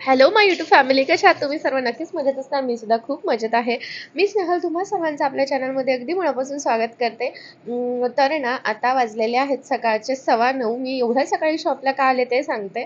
Hello माय YouTube family, कशा आहात तुम्ही सर्व? नक्कीच मजेत असणार. मी सुद्धा खूप मजेत आहे. मी स्नेहल तुम्हा सर्वांचं आपल्या चॅनलमध्ये अगदी मनापासून स्वागत करते. तर आहे ना, आता वाजलेले आहेत सकाळचे 9:15. मी एवढ्या सकाळी शॉपला का आले ते सांगते.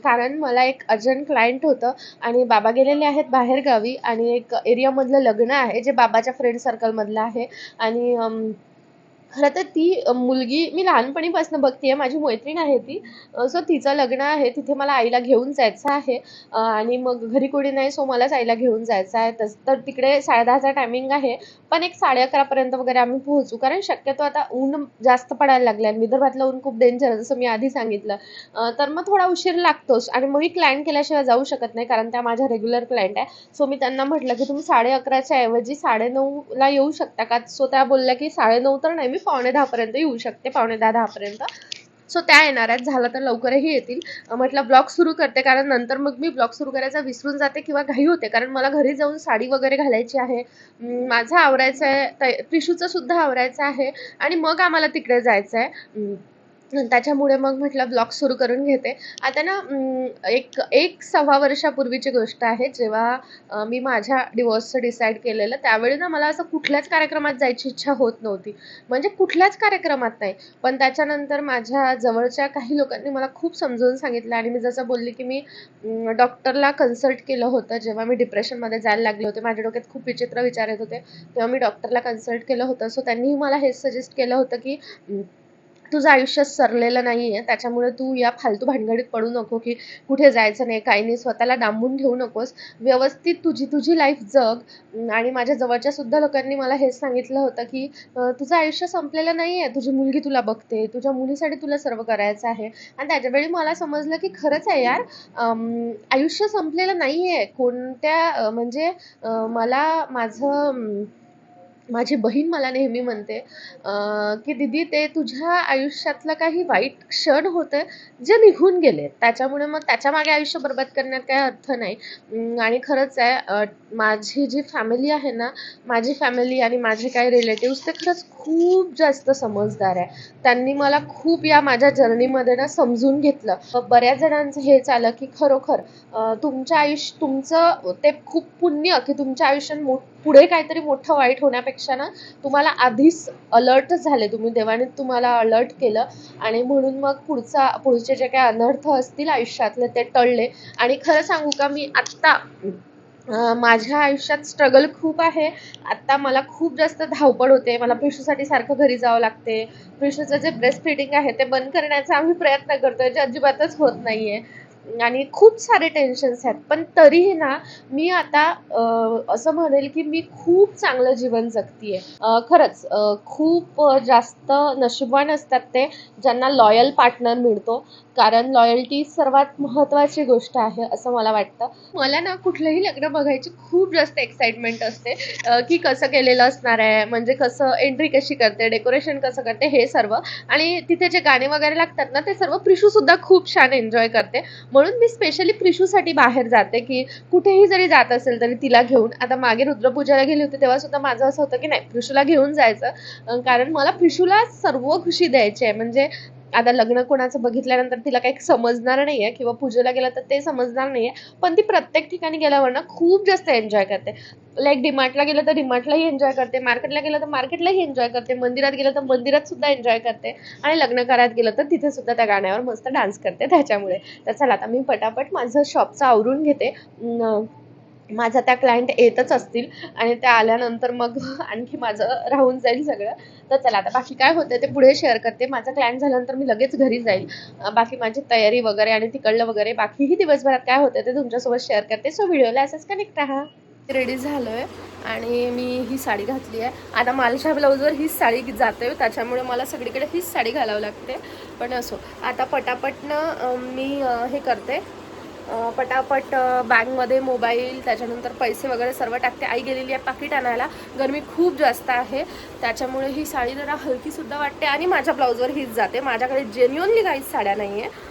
कारण मला एक अर्जंट क्लायंट होतं आणि बाबा गेलेले आहेत बाहेरगावी आणि एक एरियामधलं लग्न आहे जे बाबाच्या फ्रेंड सर्कलमधलं आहे. आणि खरं तर ती मुलगी मी लहानपणीपासून बघते माझी मैत्रीण आहे ती. सो तिचं लग्न आहे. तिथे मला आईला घेऊन जायचं आहे. आणि मग घरी कोणी नाही, सो मलाच आईला घेऊन जायचं आहे. तर तिकडे 10:30चा टायमिंग आहे. पण एक 11:30 पर्यंत वगैरे आम्ही पोहोचू. कारण शक्यतो आता ऊन जास्त पडायला लागलं आणि विदर्भातलं ऊन खूप डेंजर जसं मी आधी सांगितलं. तर मग थोडा उशीर लागतोच आणि मग मी क्लायंट केल्याशिवाय जाऊ शकत नाही, कारण त्या माझ्या रेग्युलर क्लायंट आहे. सो मी त्यांना म्हटलं की तुम्ही 11:30च्या ऐवजी 9:30ला येऊ शकता का? सो त्या बोलल्या की 9:30 तर नाही, मी 9:45 पर्यंत येऊ शकते, 9:45-10 पर्यंत. सो त्या येणार आहेत, झालं तर लवकरही येतील. म्हटलं ब्लॉग सुरू करते, कारण नंतर मग मी ब्लॉग सुरू करायचा विसरून जाते किंवा घाई होते, कारण मला घरी जाऊन साडी वगैरे घालायची आहे. माझं आवरायचं आहे, प्रिशूचं सुद्धा आवरायचं आहे आणि मग आम्हाला तिकडे जायचं आहे. त्याच्यामुळे मग म्हटलं ब्लॉग सुरू करून घेते. आता ना एक 1.25 वर्षापूर्वीची गोष्ट आहे, जेव्हा मी माझ्या डिवोर्सचं डिसाईड केलेलं. त्यावेळी ना मला असं कुठल्याच कार्यक्रमात जायची इच्छा होत नव्हती, म्हणजे कुठल्याच कार्यक्रमात नाही. पण त्याच्यानंतर माझ्या जवळच्या काही लोकांनी मला खूप समजावून सांगितलं आणि मी जसं बोलली की मी डॉक्टरला कन्सल्ट केलं होतं जेव्हा मी डिप्रेशनमध्ये जायला लागले होते. माझ्या डोक्यात खूप विचित्र विचार येत होते, तेव्हा मी डॉक्टरला कन्सल्ट केलं होतं. सो त्यांनीही मला हेच सजेस्ट केलं होतं की तुझं आयुष्य सरलेलं नाही आहे, त्याच्यामुळे तू या फालतू भानगडीत पडू नको की कुठे जायचं नाही, काही नाही, स्वतःला डांबून ठेवू नकोस, व्यवस्थित तुझी लाईफ जग. आणि माझ्या जवळच्या सुद्धा लोकांनी मला हेच सांगितलं होतं की तुझं आयुष्य संपलेलं नाही आहे, तुझी मुलगी तुला बघते, तुझ्या मुलीसाठी तुला सर्व करायचं आहे. आणि त्याच्यावेळी मला समजलं की खरंच आहे यार, आयुष्य संपलेलं नाही आहे. म्हणजे मला माझी बहीण मला नेहमी म्हणते की दीदी, ते तुझ्या आयुष्यातलं काही वाईट क्षण होते जे निघून गेले, त्याच्यामुळे मग त्याच्यामागे आयुष्य बरबाद करण्यात काही अर्थ नाही. आणि खरंच आहे, माझी जी फॅमिली आहे ना, माझी फॅमिली आणि माझे काही रिलेटिव्स ते खरंच खूप जास्त समजदार आहे. त्यांनी मला खूप या माझ्या जर्नीमध्ये ना समजून घेतलं. बऱ्याच जणांचं हेच आलं की खरोखर तुमचं ते खूप पुण्य की तुमच्या आयुष्यात पुढे काहीतरी मोठं वाईट होण्यापेक्षा ना तुम्हाला आधीच अलर्ट झाले, देवाने तुम्हाला अलर्ट केलं आणि म्हणून मग पुढचे जे काही अनर्थ असतील आयुष्यातले ते टळले. आणि खरं सांगू का, मी आत्ता माझ्या आयुष्यात स्ट्रगल खूप आहे. आत्ता मला खूप जास्त धावपळ होते. मला प्रिशूसाठी सारखं घरी जावं लागते. प्रिशूचं जे ब्रेस्ट फीडिंग आहे ते बंद करण्याचा आम्ही प्रयत्न करतोय, जे अजिबातच होत नाहीये. आणि खूप सारे टेन्शन्स आहेत. पण तरीही ना मी आता असं म्हणेल की मी खूप चांगलं जीवन जगतीये. खरंच खूप जास्त नशीबवान असतात ते ज्यांना लॉयल पार्टनर मिळतो, कारण लॉयल्टी सर्वात महत्त्वाची गोष्ट आहे असं मला वाटतं. मला ना कुठलंही लग्न बघायची खूप जास्त एक्साइटमेंट असते की कसं केलेलं असणार आहे, म्हणजे कसं एंट्री कशी करते, डेकोरेशन कसं करते, हे सर्व. आणि तिथे जे गाणे वगैरे लागतात ना, ते सर्व प्रिशूसुद्धा खूप छान एन्जॉय करते. म्हणून मी स्पेशली प्रिशूसाठी बाहेर जाते की कुठेही जरी जात असेल तरी तिला घेऊन. आता मागे रुद्रपूजाला गेली होती तेव्हा सुद्धा माझं असं होतं की नाही, प्रिशूला घेऊन जायचं, कारण मला प्रिशूला सर्व खुशी द्यायची आहे. म्हणजे आता लग्न कोणाचं बघितल्यानंतर तिला काही समजणार नाही आहे किंवा पूजेला गेलं तर ते समजणार नाही आहे, पण ती प्रत्येक ठिकाणी गेल्यावर ना खूप जास्त एन्जॉय करते. लाईक डीमार्टला गेलं तर डीमार्टलाही एन्जॉय करते, मार्केटला गेलं तर मार्केटलाही एन्जॉय करते, मंदिरात गेलं तर मंदिरात सुद्धा एन्जॉय करते आणि लग्नकारात गेलं तर तिथे सुद्धा त्या गाण्यावर मस्त डान्स करते त्याच्यामुळे. तर चला आता मी पटापट माझं शॉपचं आवरून घेते. माझा त्या क्लायंट येतच असतील आणि त्या आल्यानंतर मग आणखी माझं राहून जाईल सगळं. तर चला आता बाकी काय होतं ते पुढे शेअर करते. माझा क्लायंट झाल्यानंतर मी लगेच घरी जाईल. बाकी माझी तयारी वगैरे आणि तिकडलं वगैरे बाकीही दिवसभरात काय होतं ते तुमच्यासोबत शेअर करते. सो व्हिडिओला असंच कनेक्ट राहा. रेडी झालो आहे आणि मी ही साडी घातली आहे. आता मालशा ब्लाऊजवर हीच साडी जाते, त्याच्यामुळे मला सगळीकडे हीच साडी घालावं लागते. पण असो, आता पटापटनं मी हे करते, पटापट बॅगमध्ये मोबाईल, त्याच्यानंतर पैसे वगैरे सर्व टाकते. आई गेलेली आहे पाकिट आणायला. गरमी खूप जास्त आहे, त्याच्यामुळे ही साडी जरा हलकीसुद्धा वाटते आणि माझ्या ब्लाऊजवर हीच जाते. माझ्याकडे जेन्युअनली काहीच साड्या नाही आहे.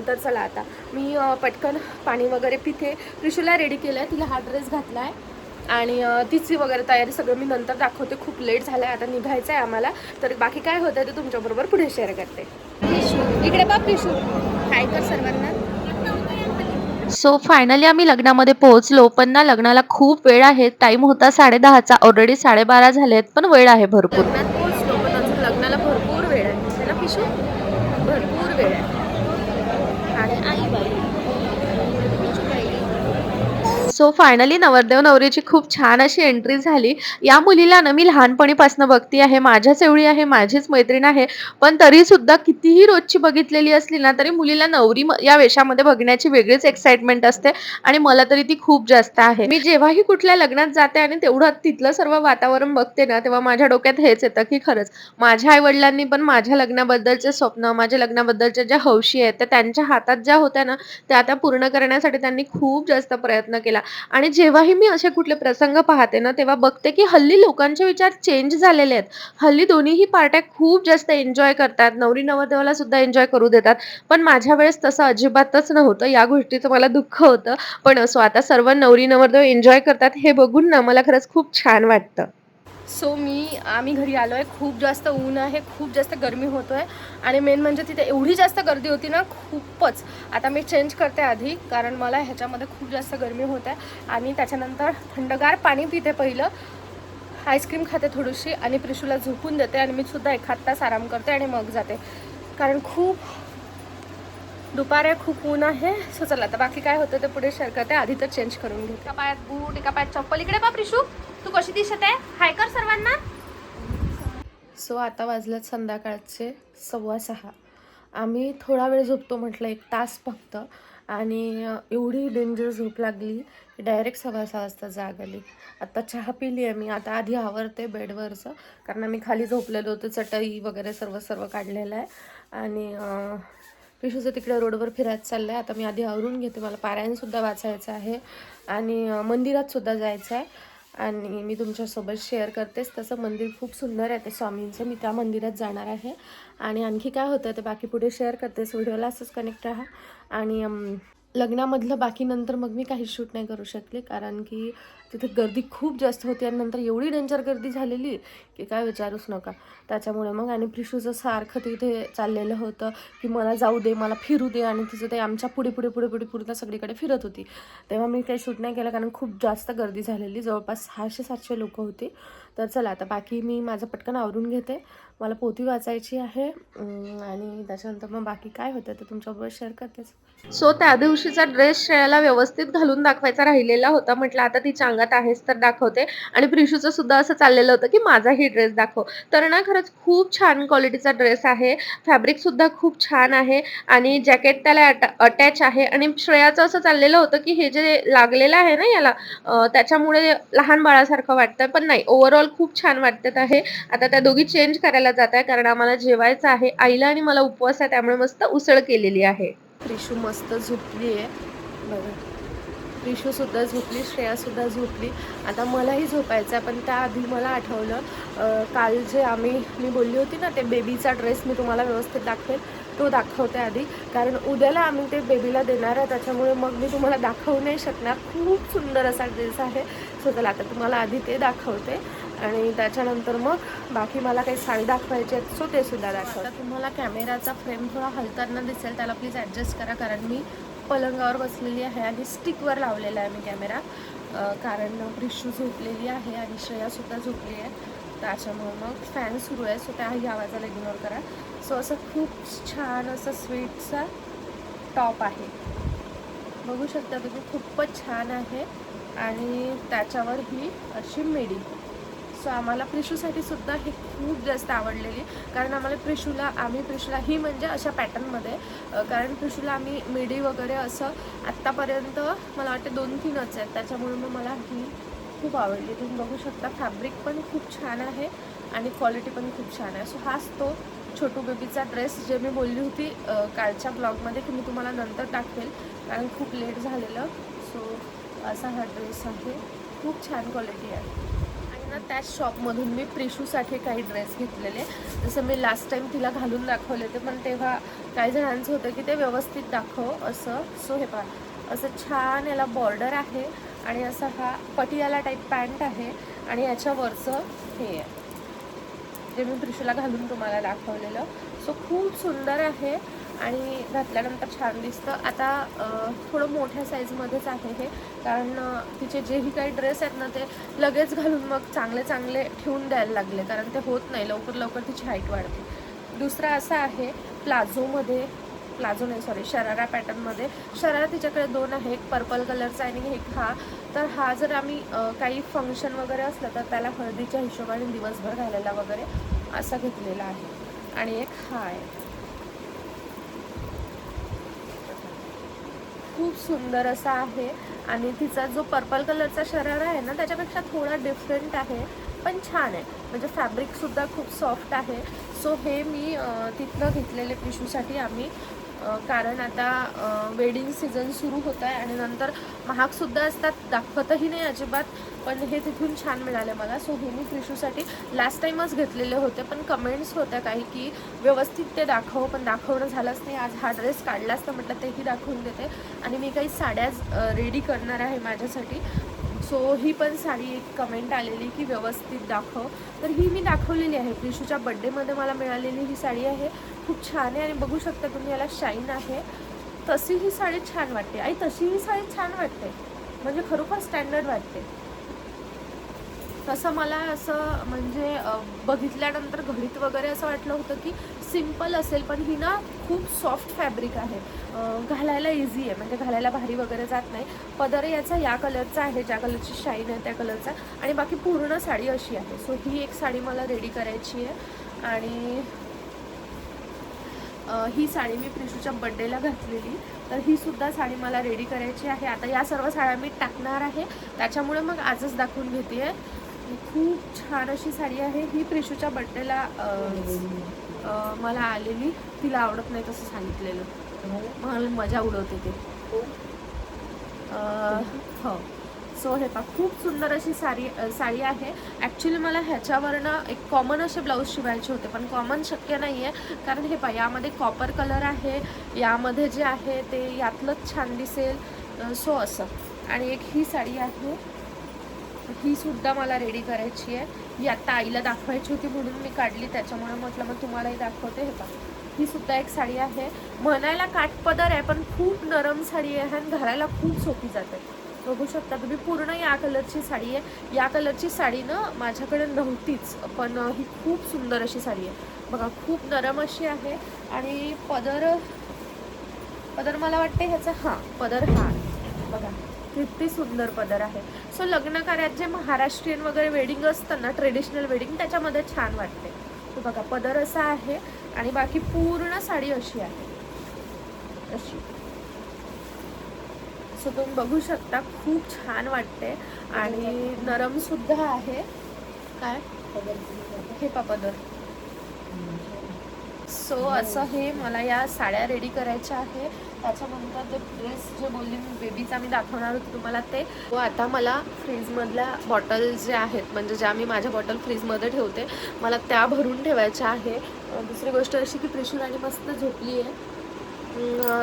तर चला आता मी पटकन पाणी वगैरे पिते. प्रिशूला रेडी केलं आहे, तिला हा ड्रेस घातला आहे आणि तिची वगैरे तयारी सगळं मी नंतर दाखवते. खूप लेट झालं आहे, आता निघायचं आहे आम्हाला. तर बाकी काय होतं ते तुमच्याबरोबर पुढे शेअर करते. प्रिशू इकडे बा, प्रिशू काय कर सर्वांना. सो फायनली आम्ही लग्नामध्ये पोहोचलो. पण ना लग्नाला खूप वेळ आहे. टाईम होता 10:30चा. ऑलरेडी 12:30 झालेत, पण वेळ आहे भरपूर. लग्नात पोहोचलो, पण अजून लग्नाला भरपूर वेळ आहे. है ना पिशू? भरपूर वेळ आहे. आणि आई बाई. सो फायनली नवरदेव नवरीची खूप छान अशी एंट्री झाली. या मुलीला ना मी लहानपणीपासून बघती आहे. माझ्याच एवढी आहे, माझीच मैत्रीण आहे. पण तरी सुद्धा कितीही रोजची बघितलेली असली ना, तरी मुलीला नवरी या वेशामध्ये बघण्याची वेगळीच एक्साइटमेंट असते आणि मला तरी ती खूप जास्त आहे. मी जेव्हाही कुठल्या लग्नात जाते आणि तेवढं तिथलं सर्व वातावरण बघते ना, तेव्हा माझ्या डोक्यात हेच येतं, की खरंच माझ्या आई-वडिलांनी पण माझ्या लग्नाबद्दलचे स्वप्न, माझ्या लग्नाबद्दलच्या ज्या हौशी आहेत, त्या त्यांच्या हातात ज्या होत्या ना, त्या आता पूर्ण करण्यासाठी त्यांनी खूप जास्त प्रयत्न केला. आणि जेव्हाही मी असे कुठले प्रसंग पाहते ना, तेव्हा बघते की हल्ली लोकांचे विचार चेंज झालेले आहेत. हल्ली दोन्हीही पार्ट्या खूप जास्त एन्जॉय करतात. नवरी-नवरदेवाला सुद्धा एन्जॉय करू देतात. पण माझ्या वेळेस तसं अजिबातच नव्हतं. या गोष्टीचं मला दुःख होतं. पण असो, आता सर्व नवरी-नवरदेव एन्जॉय करतात हे बघून ना मला खरंच खूप छान वाटतं. सो आम्ही घरी आलो आहे. खूप जास्त ऊन आहे, खूप जास्त गरमी होतो आहे आणि मेन म्हणजे तिथे एवढी जास्त गर्दी होती ना, खूपच. आता मी चेंज करते आधी, कारण मला ह्याच्यामध्ये खूप जास्त गरमी होत आहे आणि त्याच्यानंतर थंडगार पाणी पिते पहिलं, आईस्क्रीम खाते थोडीशी आणि प्रिशूला झोपून देते आणि मी सुद्धा 1 तास आराम करते आणि मग जाते, कारण खूप दुपार आहे, खूप ऊन आहे. सो चला आता बाकी काय होतं ते पुढे शेअर करते. आधी तर चेंज करून घेते. एका पायात बूट, एका पायात चप्पल. इकडे बा प्रिशू, तू कशी दिसत आहे? हाय कर सर्वांना. सो आता वाजलेत संध्याकाळचे 6:15. आम्ही थोडा वेळ झोपतो म्हटलं, 1 तास फक्त, आणि एवढी डेंजर झोप लागली की डायरेक्ट 6:15 वाजता जाग आली. आता चहा पिली आहे मी. आता आधी आवरते बेडवरचं, कारण आम्ही खाली झोपलेलो होतो. चटई वगैरे सर्व सर्व काढलेलं आहे आणि पिशूचं तिकडे रोडवर फिरायचं चाललं आहे. आता मी आधी आवरून घेते. मला पारायणसुद्धा वाचायचं आहे आणि मंदिरातसुद्धा जायचं आहे आणि मी तुमच्यासोबत शेअर करतेच. तसं मंदिर खूप सुंदर आहे ते स्वामींचं. मी त्या मंदिरात जाणार आहे आणि आणखी काय होतं ते बाकी पुढे शेअर करतेस. व्हिडिओला असंच कनेक्ट राहा. आणि लग्नामधलं बाकी नंतर मग मी काही शूट नाही करू शकले, कारण की तिथे गर्दी खूप जास्त होती आणि नंतर एवढी डेंजर गर्दी झालेली की काय विचारूच नका. त्याच्यामुळे मग आणि प्रिशूचं सारखं तिथे चाललेलं होतं की मला जाऊ दे, मला फिरू दे, आणि तिचं ते आमच्या पुढे पुढे पुढे पुढे पूर्ण सगळीकडे फिरत होती. तेव्हा मी काही शूट नाही केलं, कारण खूप जास्त गर्दी झालेली. जवळपास 600-700 लोक होती. तर चला आता बाकी मी माझं पटकन आवरून घेते. मला पोथी वाचायची आहे आणि त्याच्यानंतर मग बाकी काय होतं ते तुमच्याबरोबर शेअर करतेच. सो त्या दिवशीचा ड्रेस श्रेयाला व्यवस्थित घालून दाखवायचा राहिलेला होता. म्हटलं आता ती चांगत आहेच तर दाखवते. आणि प्रिशूचं सुद्धा असं चाललेलं होतं की माझाही ड्रेस दाखव. तर ना खरंच खूप छान क्वालिटीचा ड्रेस आहे. फॅब्रिकसुद्धा खूप छान आहे आणि जॅकेट त्याला अटॅच आहे. आणि श्रेयाचं असं चाललेलं होतं की हे जे लागलेलं आहे ना याला, त्याच्यामुळे लहान बाळासारखं वाटतं, पण नाही, ओव्हरऑल खूप छान वाटत आहे. आता त्या दोघी चेंज करायला जात आहे, कारण आम्हाला जेवायचं आहे. आईला आणि मला उपवास आहे, त्यामुळे मस्त उसळ केलेली आहे. प्रिशू मस्त झोपली आहे बघा. प्रिशूसुद्धा झोपली, श्रेयासुद्धा झोपली. आता मलाही झोपायचं आहे, पण त्याआधी मला आठवलं काल जे मी बोलली होती ना, ते बेबीचा ड्रेस मी तुम्हाला व्यवस्थित दाखवेल, तो दाखवते आधी, कारण उद्याला आम्ही ते बेबीला देणार आहे. त्याच्यामुळे मग मी तुम्हाला दाखवू नाही शकणार. खूप सुंदर असा ड्रेस आहे. सो चला आता तुम्हाला आधी ते दाखवते आणि त्याच्यानंतर मग बाकी मला काही साडी दाखवायची आहे, सो ते सुद्धा दाखवते. आता तुम्हाला कॅमेराचा फ्रेम थोडा हलताना दिसेल, त्याला प्लीज ॲडजस्ट करा, कारण मी पलंगावर बसलेली आहे आणि स्टिकवर लावलेला आहे मी कॅमेरा, कारण प्रिशू झोपलेली आहे आणि श्रेयासुद्धा झोपली आहे. त्याच्यामुळे मग फॅन सुरू आहे, सो त्याही आवाजाला इग्नोर करा. सो असं खूप छान असं स्वीटचा टॉप आहे, बघू शकता तुम्ही, खूपच छान आहे. आणि त्याच्यावर ही अशी मिडी. सो आम्हाला प्रिशूसाठी सुद्धा ही खूप जास्त आवडलेली, कारण आम्ही प्रिशूला ही म्हणजे अशा पॅटर्नमध्ये, कारण प्रिशूला आम्ही मिडी वगैरे असं आत्तापर्यंत मला वाटतं 2-3च आहेत. त्याच्यामुळे मग मला ही खूप आवडली. तुम्ही बघू शकता फॅब्रिक पण खूप छान आहे आणि क्वालिटी पण खूप छान आहे. सो हाच तो छोटू बेबीचा ड्रेस जे मी बोलली होती कालच्या ब्लॉगमध्ये की मी तुम्हाला नंतर दाखवेल, कारण खूप लेट झालेलं. सो असा हा ड्रेस आहे, खूप छान क्वालिटी आहे. त्याच शॉपमधून मी प्रिशूसाठी काही ड्रेस घेतलेले, जसं मी लास्ट टाईम तिला घालून दाखवले होते, पण तेव्हा काही जणांचं होतं की ते व्यवस्थित दाखव असं. सो हे पहा, असं छान याला बॉर्डर आहे आणि असा हा पटियाला टाईप पॅन्ट आहे आणि याच्यावरचं हे आहे जे मी प्रिशूला घालून तुम्हाला दाखवलेलं. सो खूप सुंदर आहे आणि घातल्यानंतर छान दिसतं. आता थोडं मोठ्या साईजमध्येच आहे हे, कारण तिचे जेही काही ड्रेस आहेत ना ते लगेच घालून मग चांगले चांगले ठेवून द्यायला लागले, कारण ते होत नाही, लवकर लवकर तिची हाईट वाढते. दुसरा असा आहे प्लाझोमध्ये, प्लाझो नाही सॉरी शरारा पॅटर्नमध्ये. शरारा तिच्याकडे 2 आहे, एक पर्पल कलरचा आणि एक हा. तर हा जर आम्ही काही फंक्शन वगैरे असलं तर त्याला हळदीच्या हिशोबाने दिवसभर घालायला वगैरे असा घेतलेला आहे. आणि एक हा आहे, खूप सुंदर असा आहे. आणि तिचा जो पर्पल कलरचा शरारा आहे ना त्याच्यापेक्षा थोडा डिफरंट आहे, पण छान आहे. म्हणजे फॅब्रिकसुद्धा खूप सॉफ्ट आहे. सो हे मी तिथनं घेतलेले प्रिशूसाठी आम्ही, कारण आता वेडिंग सीझन सुरू होत आहे आणि नंतर महागसुद्धा असतात, दाखवतही नाही अजिबात, पण हे तिथून छान मिळाले मला. सो हे मी प्रिशूसाठी लास्ट टाईमच घेतलेले होते, पण कमेंट्स होत्या काही की व्यवस्थित ते दाखव, पण दाखवणं झालंच नाही. आज हा ड्रेस काढलाच तर म्हटलं तेही दाखवून देते. आणि मी काही साड्याच रेडी करणार आहे माझ्यासाठी. सो ही पण साडी एक कमेंट आलेली की व्यवस्थित दाखव, तर ही मी दाखवलेली आहे. प्रिशूच्या बड्डेमध्ये मला मिळालेली ही साडी आहे, खूप छान आहे. आणि बघू शकता तुम्ही याला शाईन आहे. तशी ही साडी छान वाटते आई, तशी ही साडी छान वाटते, म्हणजे खरोखर स्टँडर्ड वाटते. तसं मला असं म्हणजे बघितल्यानंतर घडीत वगैरे असं वाटलं होतं की सिम्पल असेल, पण ही ना खूप सॉफ्ट फॅब्रिक आहे, घालायला इझी आहे, म्हणजे घालायला भारी वगैरे जात नाही. पदर याचा या कलरचा आहे, ज्या कलरची शाईन आहे त्या कलरचा, आणि बाकी पूर्ण साडी अशी आहे. सो ही एक साडी मला रेडी करायची आहे. आणि ही साडी मी प्रिशूच्या बड्डेला घातलेली, तर ही सुद्धा साडी मला रेडी करायची आहे. आता या सर्व साड्या मी टाकणार आहे, त्याच्यामुळे मग आजच दाखवून घेते आहे. खूप छान अशी साडी आहे ही, प्रिशूच्या बड्डेला मला आलेली. तिला आवडत नाही तसं सांगितलेलं, मला मजा उडवते ते. हो. सो हे पहा, खूप सुंदर अशी साडी आहे. ॲक्च्युली मला ह्याच्यावरनं एक कॉमन असे ब्लाऊज शिवायचे होते, पण कॉमन शक्य नाही आहे, कारण हे पहा यामध्ये कॉपर कलर आहे, यामध्ये जे आहे ते यातलंच छान दिसेल. सो असं. आणि एक ही साडी आहे, ही सुद्धा मला रेडी करायची आहे. ही आत्ता आईला दाखवायची होती म्हणून मी काढली, त्याच्यामुळे म्हटलं मग तुम्हालाही दाखवते. हे पहा, ही सुद्धा एक साडी आहे. म्हणायला काठपदर आहे, पण खूप नरम साडी आहे आणि घालायला खूप सोपी जाते. बघू शकता तुम्ही, पूर्ण या कलरची साडी आहे. या कलरची साडी ना माझ्याकडे नव्हतीच, पण ही खूप सुंदर अशी साडी आहे. बघा, खूप नरम अशी आहे. आणि पदर मला वाटते ह्याचा, हां पदर हा बघा किती सुंदर पदर आहे. सो लग्न कार्यात जे महाराष्ट्रीयन वगैरे वेडिंग असतं ना, ट्रेडिशनल वेडिंग, त्याच्यामध्ये छान वाटते. तो बघा पदर असा आहे आणि बाकी पूर्ण साडी अशी आहे, अशी. सो तुम्ही बघू शकता, खूप छान वाटते आणि नरम सुद्धा आहे. काय हे पा पदर. सो असं हे मला या साड्या रेडी करायच्या आहे. त्याच्यानंतर ते ड्रेस जे बोलली मी बेबीचा मी दाखवणार होते तुम्हाला ते. व आता मला फ्रीजमधल्या बॉटल जे आहेत, म्हणजे ज्या मी माझ्या बॉटल फ्रीजमध्ये ठेवते, मला त्या भरून ठेवायच्या आहे. दुसरी गोष्ट अशी की प्रिशू राणी मस्त झोपली आहे.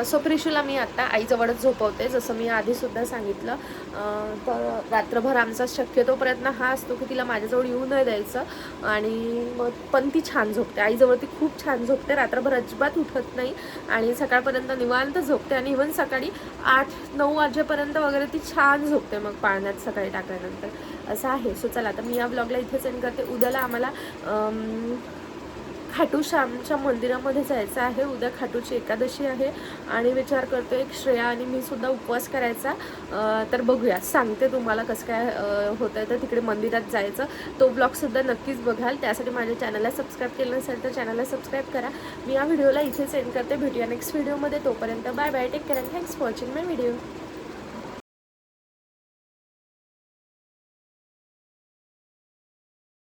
सो प्रिशूला मी आत्ता आईजवळच झोपवते, जसं मी आधीसुद्धा सांगितलं. तर रात्रभर आमचा शक्यतो प्रयत्न हा असतो की तिला माझ्याजवळ येऊ नाही द्यायचं. आणि मग पण ती छान झोपते, आईजवळ ती खूप छान झोपते, रात्रभर अजिबात उठत नाही आणि सकाळपर्यंत निवांत झोपते. आणि इव्हन सकाळी 8-9 वाजेपर्यंत वगैरे ती छान झोपते मग पाळण्यात सकाळी टाकल्यानंतर, असं आहे. सो चला, आता मी या ब्लॉगला इथेच एंड करते. उद्याला आम्हाला खाटू श्यामच्या मंदिरामध्ये जायचं आहे. उद्या खाटूची एकादशी आहे आणि विचार करतो एक श्रेया आणि मी सुद्धा उपवास करायचा. तर बघूया, सांगते तुम्हाला कसं काय होतं आहे. तर तिकडे मंदिरात जायचं, तो ब्लॉगसुद्धा नक्कीच बघाल. त्यासाठी माझ्या चॅनलला सबस्क्राईब केलं नसेल तर चॅनलला सबस्क्राईब करा. मी या व्हिडिओला इथेच एंड करते. भेटूया नेक्स्ट व्हिडिओमध्ये. तोपर्यंत bye bye, take care and thanks for watching my video.